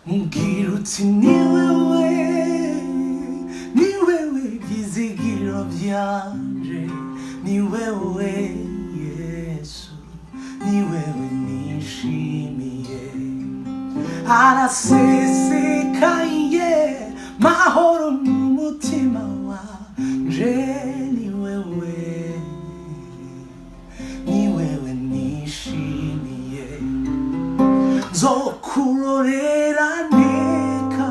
mugirutsi ni wewe byizigiro byanje ni wewe Yesu ni wewe nishimiye arasesekaye mahoro mu mutima wanje ni wewe nishimiye zokurorera neka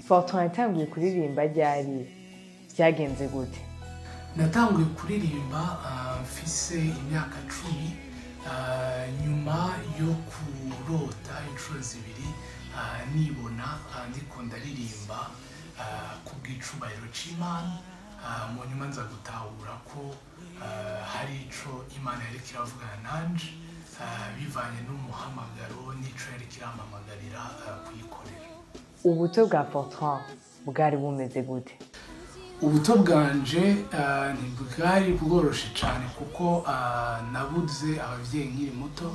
Fortran yatanguye kuririmba ryari byagenze gute? Natanguye kuririmba mfise imyaka 10 nyuma yo kurota inshuro zibiri nibona ndiko ndaririmba ku bw'icubahiro c'Imana mu nyuma nza gutahura ko hari ico Imana yariko iravugana nanje bivanye n'umuhamagaro n'ico yariko irampamagarira kuyikorera. Ubuto bwa Fortran bwari bumeze gute? Ubuto bwanje ntibwari bworoshe cyane kuko nabuze abavyeyi nkiri muto,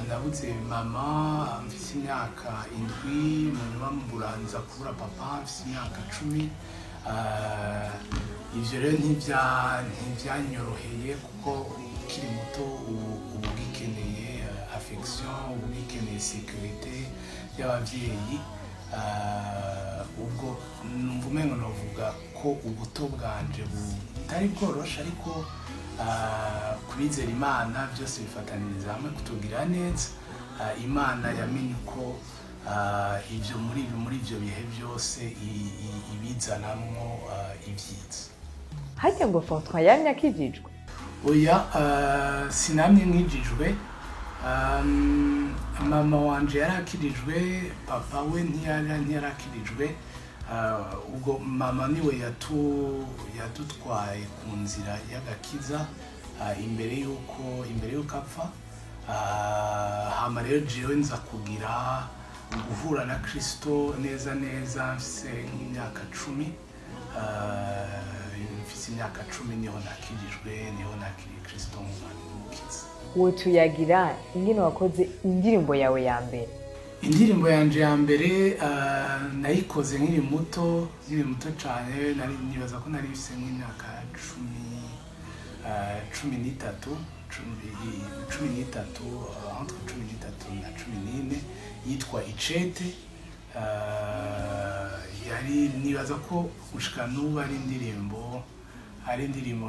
nabuze mama mfise imyaka 7 nyuma mburanza kubura papa mfise imyaka 10. Ivyo rero ntivyanyoroheye kuko ukiri muto ugikeneye affection, ugikeneye sécurité y'abavyeyi. Ubwo numva umengo novuga ko ubuto bwanje butari bworoshe ariko kubizera Imana byose bifataniriza hamwe kutugira neza. Imana yamenye ko ivyo muri ivyo bihe byose ibizanamwo ivyiza. Harya ngo Fortran yamye akijijwe? Oya, sinamye nkijijwe. Mama wanje yarakirijwe, papa we ntiyarakirijwe. Ubwo mama niwe yadutwaye ku nzira y'agakiza imbere yuko apfa. Hama rero jewe nza kugira guhura na Kristo neza mfise nk'imyaka 10. Mfise imyaka 10 niho nakirijwe, niho nakiriye Kristo nk'umukiza. Wotuyagira ingene wakoze indirimbo yawe ya mbere? Indirimbo yanje ya mbere nayikoze nkiri muto cyane, nibaza ko nari bise nk'imyaka 13 entre 13 na 14 yitwa Icete. Yari nibaza ko gushika n'ubu ari indirimbo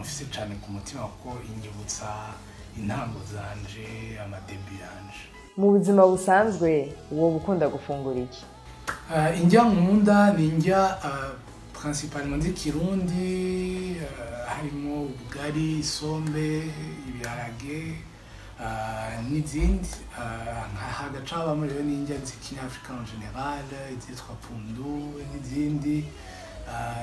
mfise cyane ku mutima kuko inyibutsa intango zanje, amadebi yanje. Mu buzima busanzwe wowe ukunda gufungura iki? Indya nkunda ni indya principalement z'ikirundi, harimo ubugari, isombe, ibiharage n'izindi. Hagacabamo rero n'indya z'ikinyafrika en general, izitwa pundu n'izindi,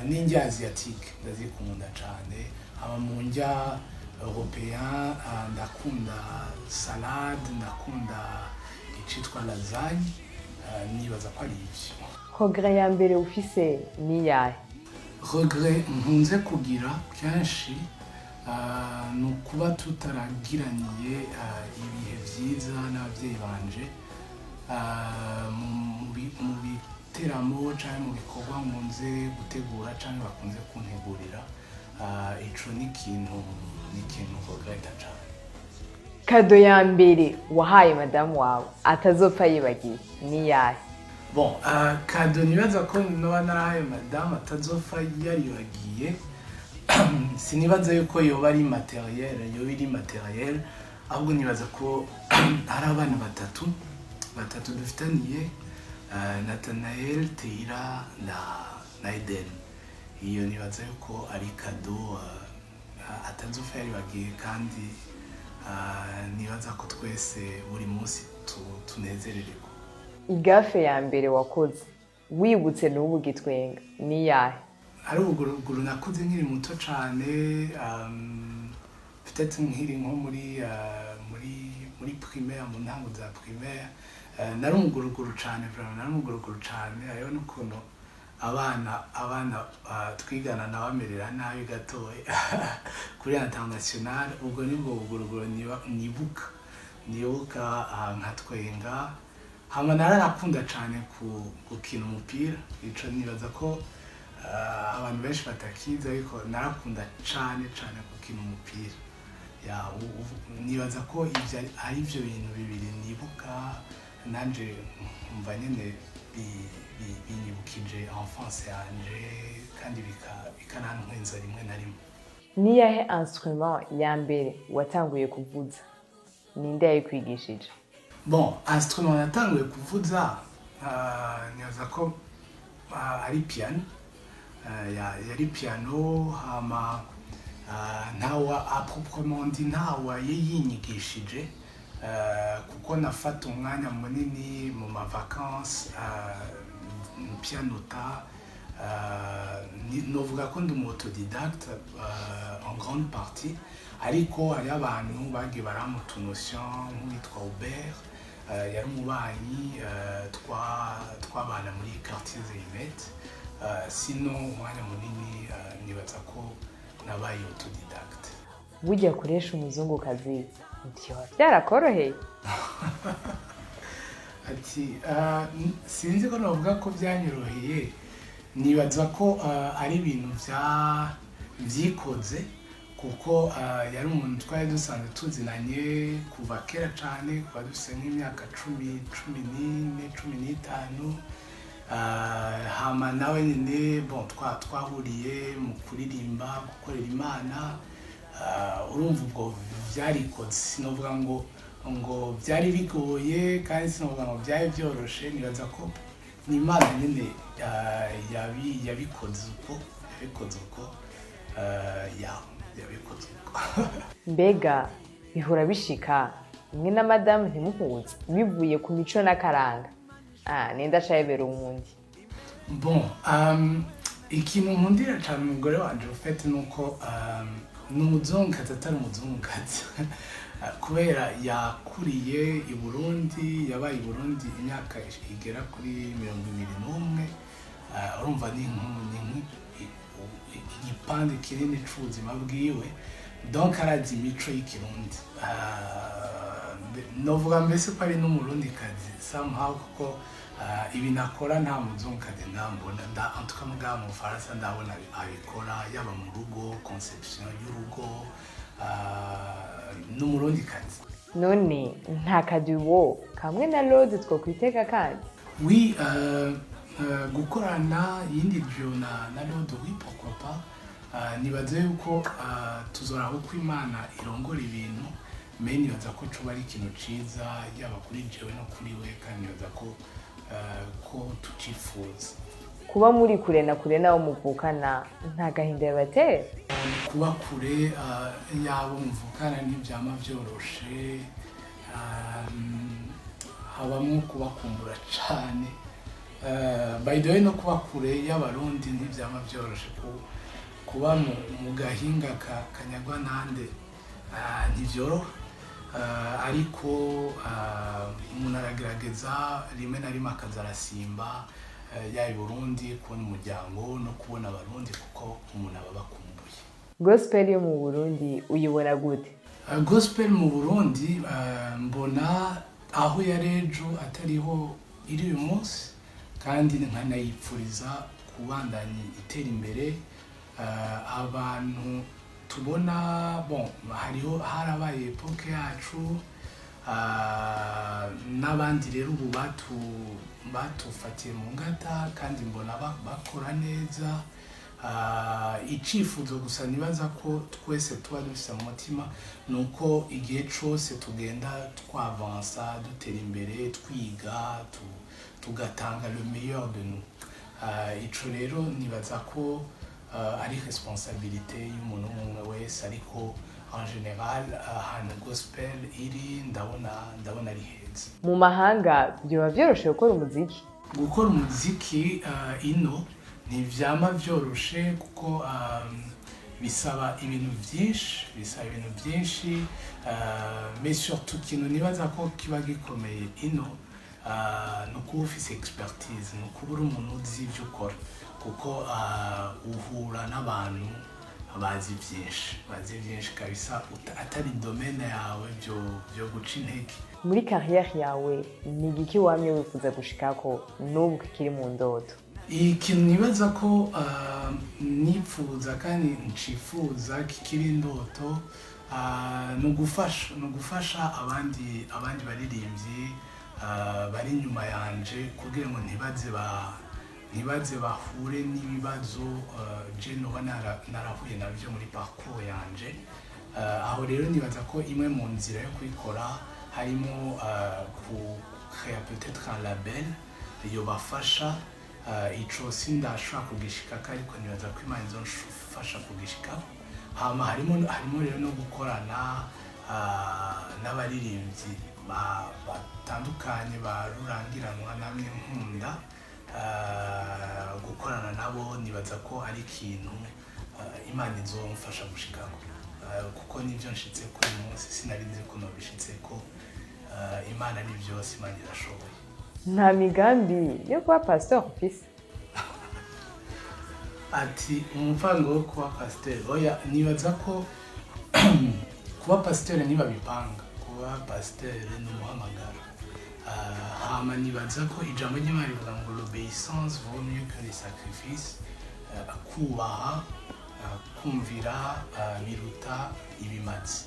n'indya asiatique ndazikunda cyane. Haba mu ndya européen ndakunda salade, ndakunda icitwa lasagne, nibaza ko ari ivyo. Regret ya mbere ufise ni yahe? Regret nkunze kugira kenshi nukuba tutaragiraniye ibihe vyiza n'abavyeyi banje mu biteramo canke mu bikorwa nkunze gutegura canke bakunze kuntegurira. Ico ni ikintu regreta cane. Kado ya mbere wahaye madamu wawe atazopfa yibagiye ni yahe? Bon, kado nibaza ko noba narahaye madamu atazopfa yaribagiye. Sinibaza yuko yoba ari materiel, ahubwo nibaza ko hari abana batatu dufitaniye, Nathanael, Teira na Eden. Iyo nibaza yuko ari kado atazopfa yaribagiye, kandi nibaza ko twese buri munsi tunezerererwa. Igafe ya mbere wakoze wibutse n'ubu gitwenga ni yahe? Ari ubuguru nakoze nkiri muto cyane, peut-être nkiri nko muri primaire, mu ntango za primaire. Nari umuguruguru cyane, vraiment nari umuguruguru cyane. Hariho n'ukuntu abana twigana nawe amerera nabi gatoya kuri international. Ubwo nibwo buguruguru nibuka nka twenga. Hama narakunda cyane gukina umupira. Ico nibaza ko abantu benshi batakiza, ariko narakunda cyane gukina umupira. Nibaza ko ibyo ari byo bintu bibiri nibuka nanje umva nyene binyibukije enfance yanje, kandi bikanantwenza rimwe na rimwe. Ni yahe instrument ya mbere watanguye kuvuza? Ninde yayikwigishije? Bon, instrument natanguye kuvuza nibaza ko ari piano. Yari piano. Hama ntawa proprement dit ntawa yinyigishije, kuko nafata umwanya munini mu ma vacances pianota. Novuga ko ndi autodidacte en grande partie, ariko hari abantu bagiye baramuta notion nk'uwitwa Hubert, yari umubanyi twabana muri quartier Zeymet. Sino umwanya munini nibaza ko nabaye autodidacte. Burya kuresha umuzungukazi ntiyo byarakoroheye? Ati sinzi ko navuga ko byanyoroheye. Nibaza ko ari ibintu vyikoze, kuko yari umuntu twari dusanzwe tuzinanye kuva kera cyane, kuva dufite nk'imyaka 14, 15. Hama nawe nyine bon twahuriye mu kuririmba, gukorera Imana. Urumva ubwo byarikoze. Sinovuga ngo byari bigoye, kandi sinovuga ngo byari byoroshe. Nibaza ko ni Imana nyine yabikoze uko yabikoze uko. Mbega bihora bishika mwe na madame ntimuhuze bivuye ku mico n'akaranga? Nenda shayibera umundi. Bon, ikintu nkundira cyane umugore wanje ufite nuko n'umuzungukazi atari umuzungukazi. Kubera yakuriye i Burundi, yabaye i Burundi imyaka igera kuri 21. Urumva ni igipande kinini c'ubuzima bwiwe, donc arazi imico y'ikirundi. Novuga mbese ko ari n'umurundikazi somehow, kuko ibi nakora nta muzungukazi ndambona. En tout cas mugabo mu Faransa ndabona abikora, yaba mu rugo, conception y'urugo, n'umurundikazi. None nta kaduwo kamwe na Lord twokwiteka kandi? Oui, gukorana yindi duo na Lord, oui, pourquoi pas. Nibaze yuko tuzoraho ko Imana irongora ibintu, mais nibaza ko coba ari ikintu ciza yaba kuri jewe no kuri we, kandi nibaza ko tucifuza. Kuba muri kure na kure nawo muvukana nta gahinda yabatera? Kuba kure yabo muvukana ntibyama byoroshe. Habamwe kubakumbura cyane. By the way, no kuba kure y'abarundi ntibyama byoroshe. Kuba mu gahinga kanyagwa nande ntibyoroha, ariko umuntu aragerageza rimwe na rimwe akazarasimba yaba i Burundi, kubona umuryango no kubona abarundi, kuko umuntu aba bakumbuye. Gospel yo mu Burundi uyibona gute? Gospel mu Burundi mbona aho yarejo atariho iri uyu munsi, kandi nkanayipfuriza kubandanya itera imbere. Abantu tubona bon harabaye epoke yacu, n'abandi rero ubu batufatiye mu ngata, kandi mbona bakora neza. Icifuzo gusa nibaza ko twese tuba dufite mu mutima nuko igihe cyose tugenda twavansa, dutera imbere, twiga, tugatanga le meilleur de nous. Ico rero nibaza ko ari responsabilité y'umuntu umwe wese, ariko en général ahantu gospel iri ndabona ari heza. Mu mahanga byoba byoroshe gukora umuziki ino ntivyama vyoroshe, kuko bisaba ibintu byinshi, mais surtout ikintu nibaza ko kiba gikomeye ino ni ukuba ufise expertise, ni ukuba uri umuntu uzi ibyo ukora, kuko uhura n'abantu bazi byinshi kabisa atari domene yawe byo guca intege. Muri kariyeri yawe ni igiki wamye wifuza gushikako n'ubu kikiri mu ndoto? Ikintu nibaza ko nipfuza kandi ncifuza kikiri indoto ni ugufasha abandi baririmbyi bari inyuma yanje kugira ngo ntibaze bahure n'ibibazo je noba narahuye nabyo muri parcours yanje. Aho rero nibaza ko imwe mu nzira yo kubikora harimo créer peut-être un label yobafasha. Ico sindashobora kugishikako ariko nibaza ko Imana izomfasha kugishikako. Hama harimo rero no gukorana n'abaririmbyi batandukanye barurangiranwa namwe nkunda. Gukorana nabo nibaza ko ari ikintu Imana izomfasha gushikako, kuko nivyo nshitseko uyu munsi sinari nzi ko nobishitseko. Imana ni byose, Imana irashoboye. Nta migambi yo kuba pastor ufise? Ati umupango wo kuba pasteur, oya nibaza ko kuba pasteur ntibabipanga, kuba pasteur ni umuhamagaro. Hama nibaza ko ijambo ry'Imana rivuga ngo l'obéissance vaut mieux que les sacrifices. Kubaha, kumvira biruta ibimazi.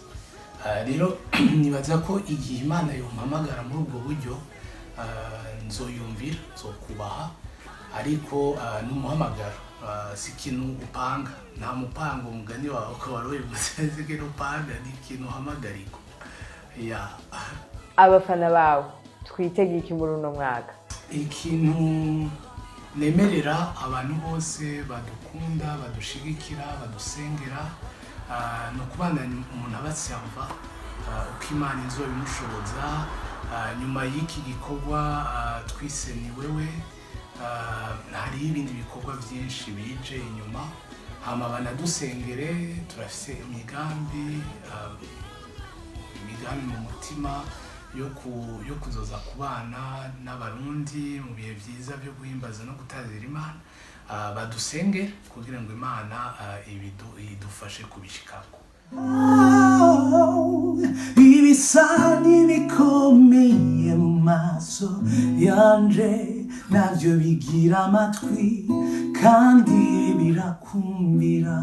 Rero nibaza ko igihe Imana yompamagara muri ubwo buryo nzoyumvira, nzokubaha, ariko n'umuhamagaro si ikintu upanga, nta mupango umugani wawe ko waroye gusezegera upanga, ni ikintu uhamagarirwa. Abafana bawe twitege iki muri uno mwaka? Ikintu nemerera abantu bose badukunda, badushigikira, badusengera, no kubandanya umuntu abasyamva uko Imana izobimushoboza. Nyuma y'iki gikorwa twise ni wewe, hari ibindi bikorwa byinshi bije inyuma. Hama banadusengere, turafise imigambi mu mutima yo kuzoza kubana n'abarundi mu bihe byiza byo guhimbaza no gutazira Imana. Badusenge kugira ngo Imana idufashe kubishikako. Ibisa n'ibikomeye mu maso yanje nabyo bigira amatwi kandi birakumvira.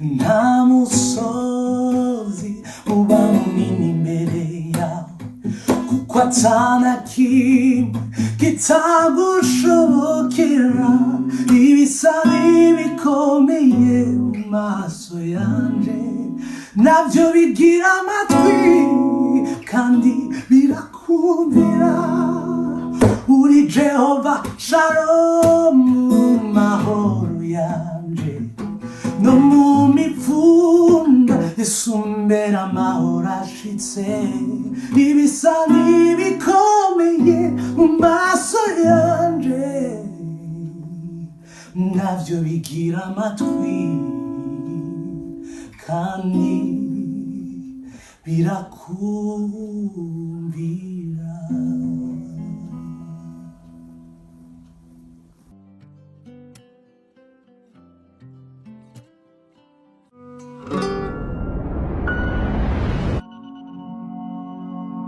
Nta musozi uba munini imbere yawe, kuko atana kimwe kitagushobokera. Ibisa n'ibikomeye mu maso yanje nabyo bigira amatwi kandi birakumvira. Uri Jehova Shalom, mahoro yanje, no mu mipfunda isumbera amahoro ashitse. Ibisa n'ibikomeye mu maso yanje navyo bigira amatwi kandi birakumvira.